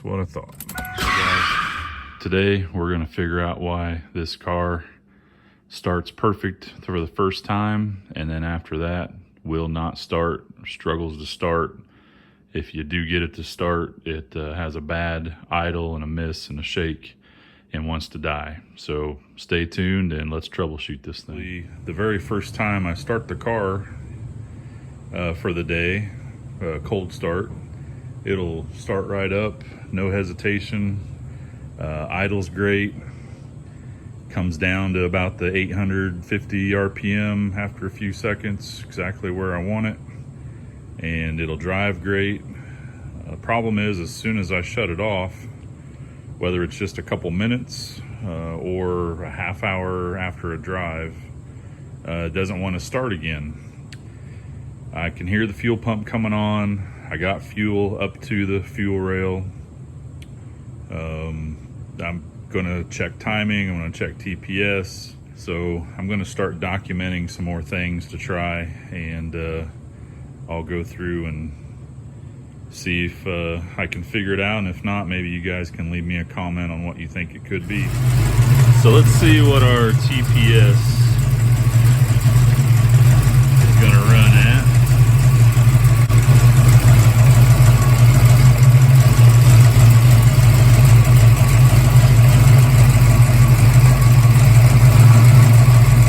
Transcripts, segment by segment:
That's what I thought. So guys, today we're gonna figure out why this car starts perfect for the first time, and then after that will not start, struggles to start. If you do get it to start, it has a bad idle and a miss and a shake and wants to die. So stay tuned and let's troubleshoot this thing. The very first time I start the car for the day, cold start, it'll start right up, no hesitation. Idle's great. Comes down to about the 850 RPM after a few seconds, exactly where I want it. And it'll drive great. Problem is, as soon as I shut it off, whether it's just a couple minutes or a half hour after a drive, it doesn't want to start again. I can hear the fuel pump coming on. I got fuel up to the fuel rail. I'm gonna check timing, I'm gonna check TPS. So I'm gonna start documenting some more things to try, and I'll go through and see if I can figure it out, and if not, maybe you guys can leave me a comment on what you think it could be. So let's see what our TPS is gonna run at.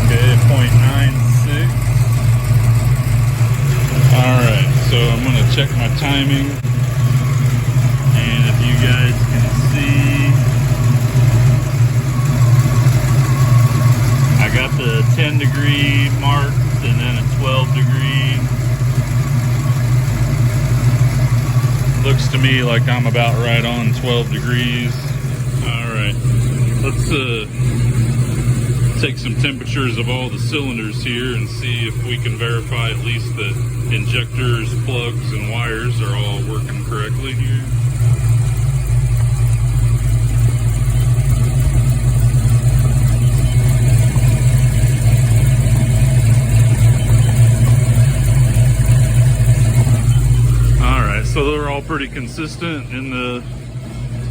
Okay, 0.96. All right, so I'm gonna check my timing, and if you guys can see, I got the 10 degree marked and then a 12 degree. Looks to me like I'm about right on 12 degrees. All right, let's take some temperatures of all the cylinders here and see if we can verify at least that injectors, plugs, and wires are all working correctly here. Alright, so they're all pretty consistent in the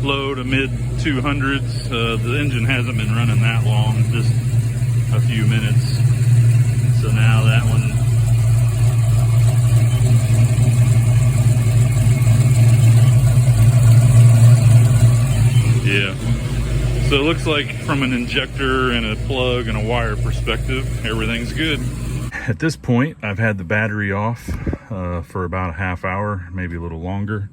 low to mid 200s. The engine hasn't been running that long, just a few minutes. So now that one, yeah. So it looks like from an injector and a plug and a wire perspective, everything's good. At this point, I've had the battery off for about a half hour, maybe a little longer.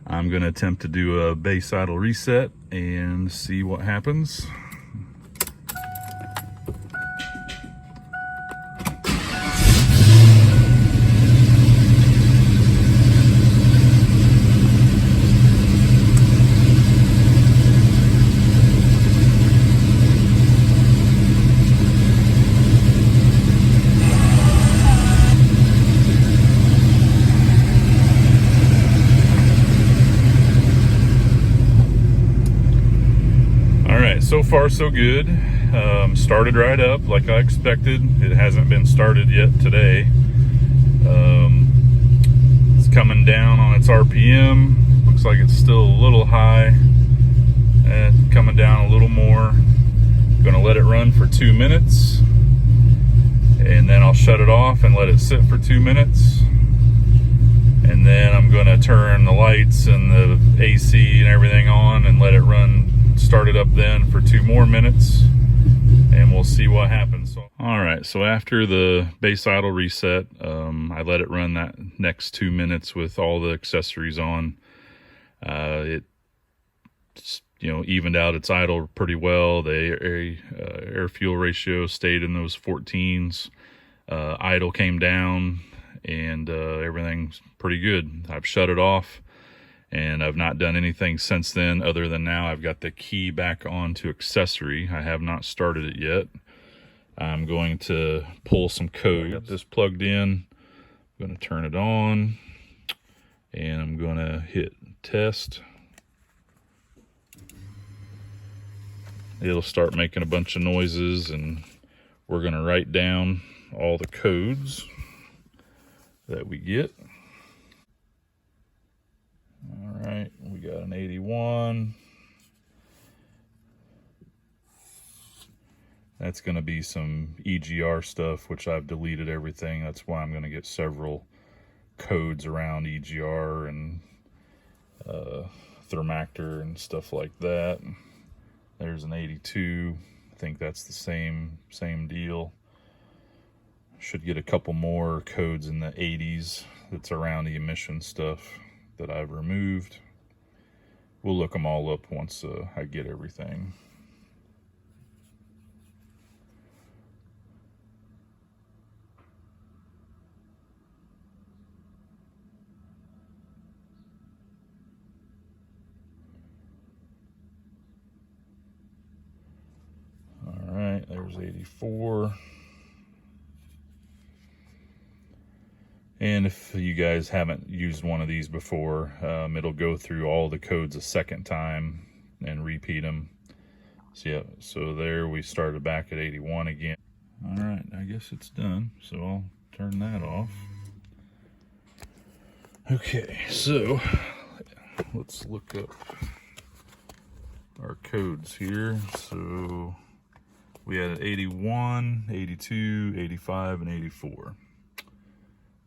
I'm gonna attempt to do a base idle reset and see what happens. So far so good. Started right up like I expected. It hasn't been started yet today. It's coming down on its RPM. Looks like it's still a little high. And coming down a little more. Gonna let it run for 2 minutes. And then I'll shut it off and let it sit for 2 minutes. And then I'm gonna turn the lights and the AC and everything on and let it run. Start it up then for 2 more minutes, and we'll see what happens. All right, so after the base idle reset, I let it run that next 2 minutes with all the accessories on. It evened out its idle pretty well. The air fuel ratio stayed in those 14s. Idle came down, and everything's pretty good. I've shut it off, and I've not done anything since then, other than now I've got the key back on to accessory. I have not started it yet. I'm going to pull some code. I got this plugged in. I'm going to turn it on, and I'm going to hit test. It'll start making a bunch of noises, and we're going to write down all the codes that we get. All right, we we got an 81. That's going to be some EGR stuff, which I've deleted everything. That's why I'm going to get several codes around EGR and thermactor and stuff like that. There's an 82. I think that's the same deal. Should get a couple more codes in the 80s that's around the emission stuff that I've removed. We'll look them all up once I get everything. All right, there's 84. And if you guys haven't used one of these before, it'll go through all the codes a second time and repeat them. So yeah, so there we started back at 81 again. All right, I guess it's done. So I'll turn that off. Okay, so let's look up our codes here. So we had 81, 82, 85, and 84.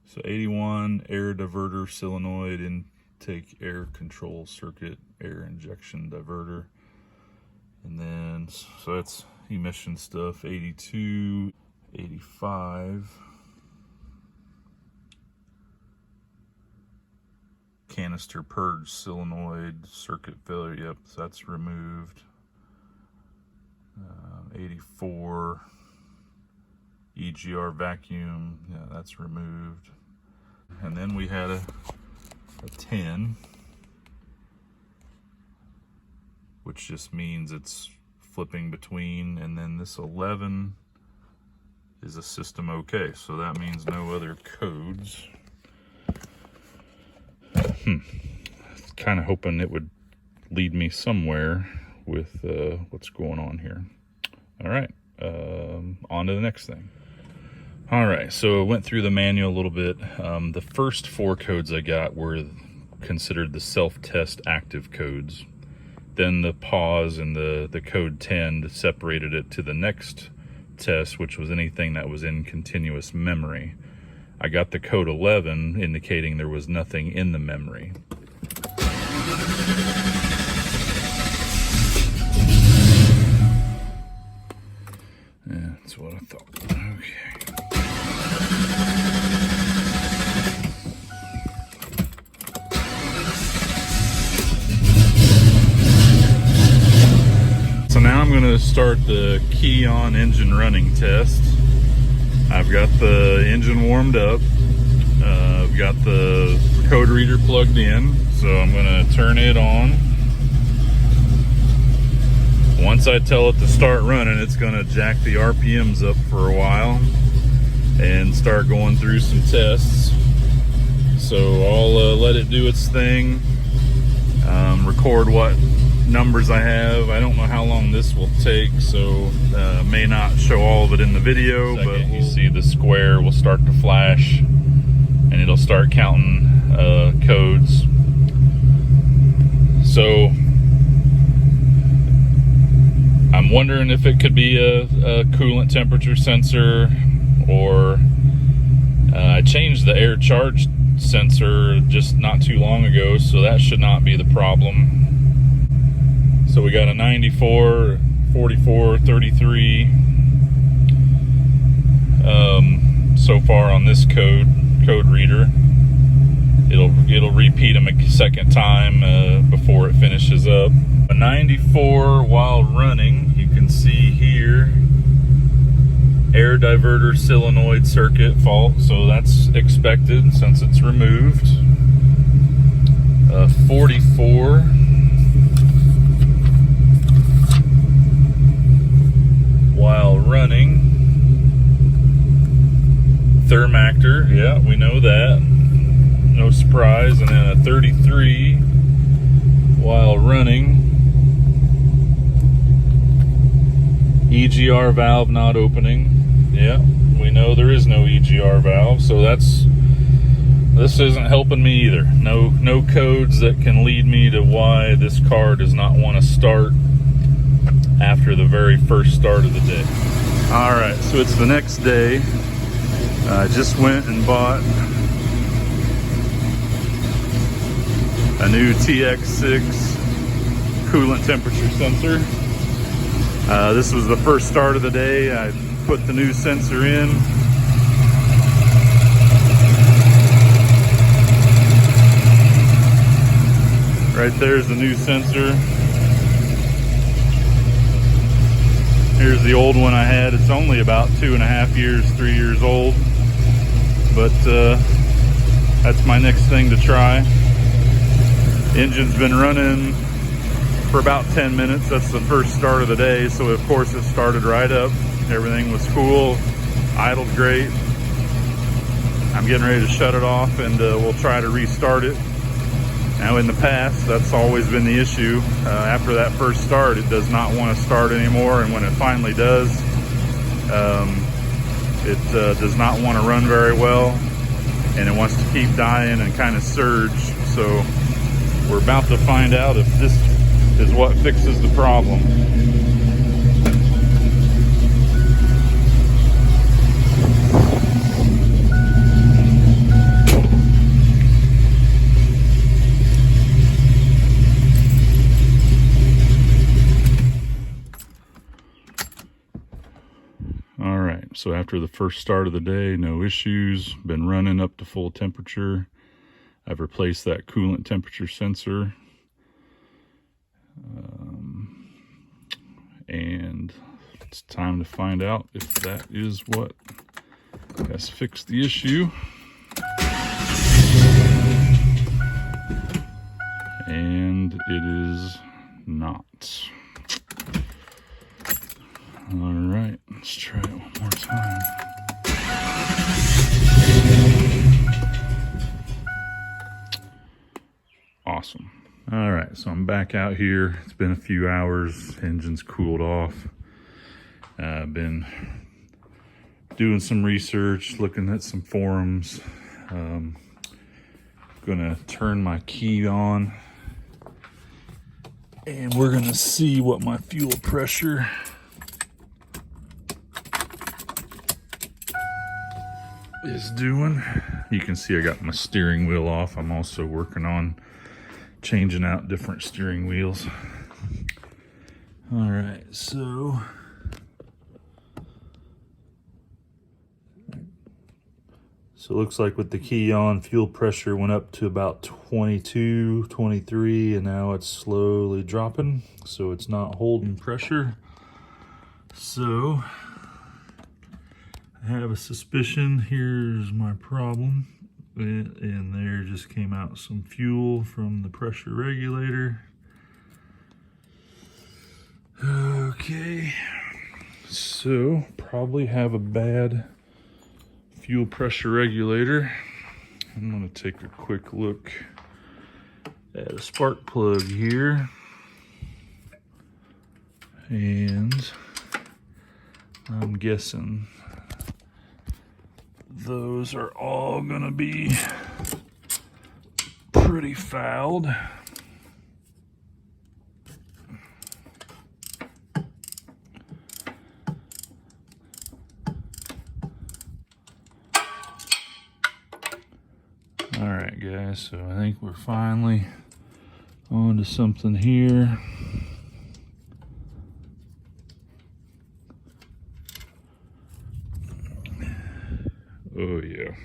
So 81, air diverter solenoid intake air control circuit, air injection diverter. And then, so that's emission stuff. 82, 85. Canister purge solenoid circuit failure. Yep, so that's removed. 84. EGR vacuum. Yeah, that's removed. And then we had a 10, which just means it's flipping between, and then this 11 is a system okay, so that means no other codes. Kind of hoping it would lead me somewhere with what's going on here. All right, on to the next thing. All right, so I went through the manual a little bit. The first 4 codes I got were considered the self-test active codes. Then the pause and the code 10 separated it to the next test, which was anything that was in continuous memory. I got the code 11 indicating there was nothing in the memory. Yeah, that's what I thought. Okay. So now I'm going to start the key on engine running test. I've got the engine warmed up. I've got the code reader plugged in. So I'm going to turn it on. Once I tell it to start running, it's going to jack the RPMs up for a while and start going through some tests. So I'll let it do its thing, record what numbers I have. I don't know how long this will take, so may not show all of it in the video, but you see the square will start to flash and it'll start counting codes. So I'm wondering if it could be a coolant temperature sensor, or I changed the air charge sensor just not too long ago, so that should not be the problem. So we got a 94, 44, 33 so far on this code reader. It'll repeat them a second time before it finishes up. A 94 while running, you can see here, air diverter solenoid circuit fault, so that's expected since it's removed. 44 while running, thermactor, yeah, we know that, no surprise. And then a 33 while running, EGR valve not opening. Yeah, we know there is no EGR valve, so that's this isn't helping me either. No codes that can lead me to why this car does not want to start after the very first start of the day. All right, so it's the next day. I just went and bought a new TX6 coolant temperature sensor. This was the first start of the day. I put the new sensor in. Right there's the new sensor. Here's the old one I had. It's only about 2.5 years, 3 years old. But that's my next thing to try. Engine's been running for about 10 minutes. That's the first start of the day. So of course it started right up. Everything was cool, idled great. I'm getting ready to shut it off and we'll try to restart it. Now in the past, that's always been the issue. After that first start, it does not want to start anymore. And when it finally does, it does not want to run very well. And it wants to keep dying and kind of surge. So we're about to find out if this is what fixes the problem. All right, so after the first start of the day, no issues, been running up to full temperature. I've replaced that coolant temperature sensor. And it's time to find out if that is what has fixed the issue. And it is not. All right, let's try it one more time. Awesome. All right, so I'm back out here. It's been a few hours. Engine's cooled off. I've been doing some research, looking at some forums. Gonna turn my key on, and we're gonna see what my fuel pressure is doing. You can see I got my steering wheel off. I'm also working on changing out different steering wheels. All right, so it looks like with the key on, fuel pressure went up to about 22, 23, and now it's slowly dropping, so it's not holding pressure. So I have a suspicion. Here's my problem. And there just came out some fuel from the pressure regulator. Okay, so probably have a bad fuel pressure regulator. I'm gonna take a quick look at a spark plug here. And I'm guessing those are all gonna be pretty fouled. All right, guys, so I think we're finally on to something here. Oh yeah.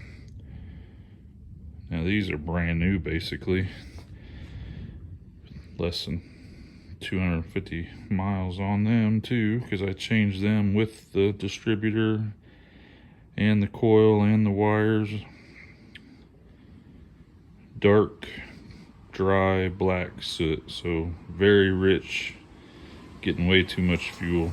Now these are brand new, basically. Less than 250 miles on them too, because I changed them with the distributor and the coil and the wires. Dark, dry, black soot, so very rich, getting way too much fuel.